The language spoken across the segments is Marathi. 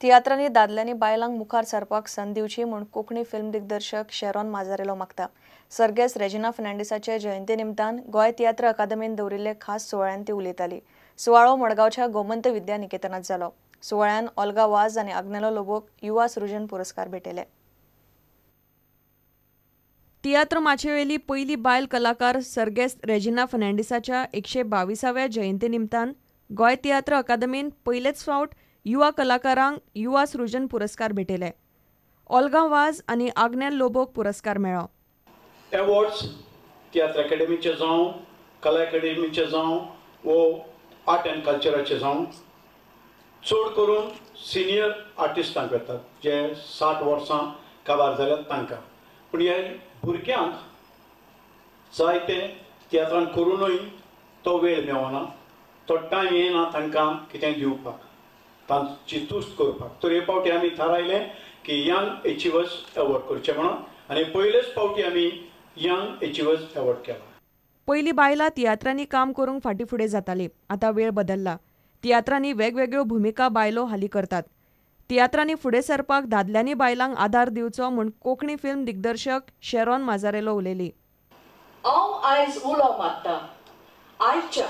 तियात्रांनी दादल्यांनी बायलांक मुखार सरपाक संद दिवची म्हूण कोंकणी फिल्म दिग्दर्शक शेरॉन माजारेलो मागता. सर्गेस्त रेजिना फर्नांडिसाचे जयंती निमतान गोंय तियात्र अकादमीन दवरिल्ले खास सुवाळ्यान ती उलयताली. सुवाळो मडगांवच्या गोमंत विद्या निकेतनात जालो. सुवाळ्यान ओल्गा वाझ आनी आग्नेलो लोबोक युवा सृजन पुरस्कार भेटयले. तियात्र माचयेवेली पयली बायल कलाकार सर्गेस्त रेजिना फर्नांडिसाच्या 122व्या जयंती निमतान गोंय तियात्र अकादमीन पयलेच फावट युवा कलाकारांक युवा सृजन पुरस्कार भेटयले. ओल्गा वाझ आनी आग्नेल लोबोक पुरस्कार मेळ्ळो. अवॉर्ड्स तियात्र अकादमीचे जावं, कला अकादमीचे जावं वो आर्ट एंड कल्चराचे जावं चड करून सिनियर आर्टिस्टांक येतात जे 60 वर्सां काबार जाल्यात तांकां. पूण ह्या भुरग्यांक जायते तियात्रान करूनय तो वेळ मेळना, तो टायम येना तांकां कितें दिवपाक, तांची तुस्त करपाक. तर हे फावटी आमी थारायलें की यंग एचिवर्स अवॉर्ड करचें म्हणून आनी पयलेच फावटी आमी यंग एचिवर्स अवॉर्ड केला. पयलीं बायलां तियात्रांनी काम करूंक फाटीं फुडें जातालीं. आतां वेळ बदलला. तियात्रांनी वेगवेगळ्यो भुमिका बायलो हालीं करतात. तियात्रांनी फुडें सरपाक दादल्यांनी बायलांक आदार दिवचो म्हूण कोंकणी फिल्म दिग्दर्शक शेरॉन माजारेलो उलयली. हांव आयज उलो मारतां आयच्या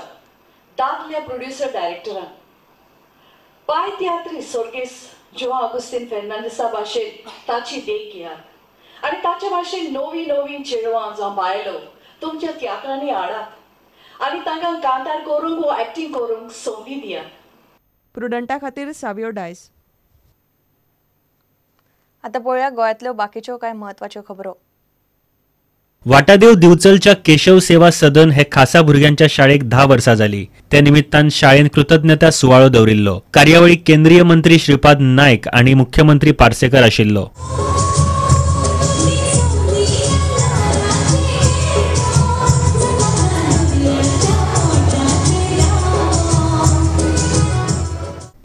दादल्या प्रोड्युसर डायरेक्टरान बाय तियात्री सर्गेस्त जोआ ऑगस्टीन फर्नांडिसा भाशेन ताची देख घेयात आनी ताचे भाशेन नवीं नवीं चेडवां जावं बायलो तुमच्या तियात्रांनी हाडात आनी तांकां कांतार करूंक वो एक्टींग करूंक संदी दियात. प्रुडंटा खातीर सावियो डायस. आतां पळोवया गोंयांतल्यो बाकीच्यो कांय म्हत्वाच्यो खबरो. वाटादेव दिवचलच्या केशव सेवा सदन हे खासा भुरग्यांच्या शाळेक 10 वर्सां जाली. त्या निमित्तान शाळेन कृतज्ञता सुवाळो दवरिल्लो. कार्यावळीक केंद्रीय मंत्री श्रीपाद नायक आनी मुख्यमंत्री पार्सेकर आशिल्लो.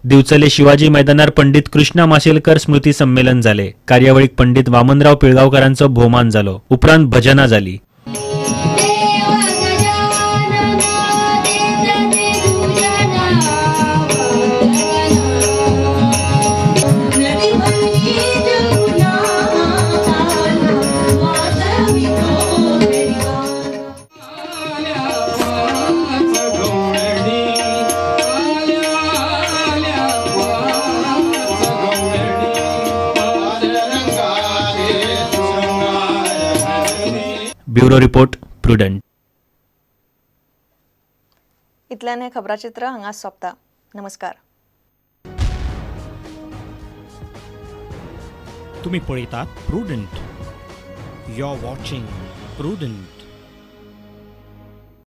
दिवचले शिवाजी मैदानार पंडित कृष्णा माशेलकर स्मृती संमेलन जाले. कार्यावळीक पंडित वामनराव पिळगांवकारांचो भोवमान जालो. उपरांत भजनां जाली. Bureau report Prudent. इतल्यान हें खबराचित्र हांगाच सोंपता. नमस्कार. तुम्ही पळयतात Prudent. You are watching prudent.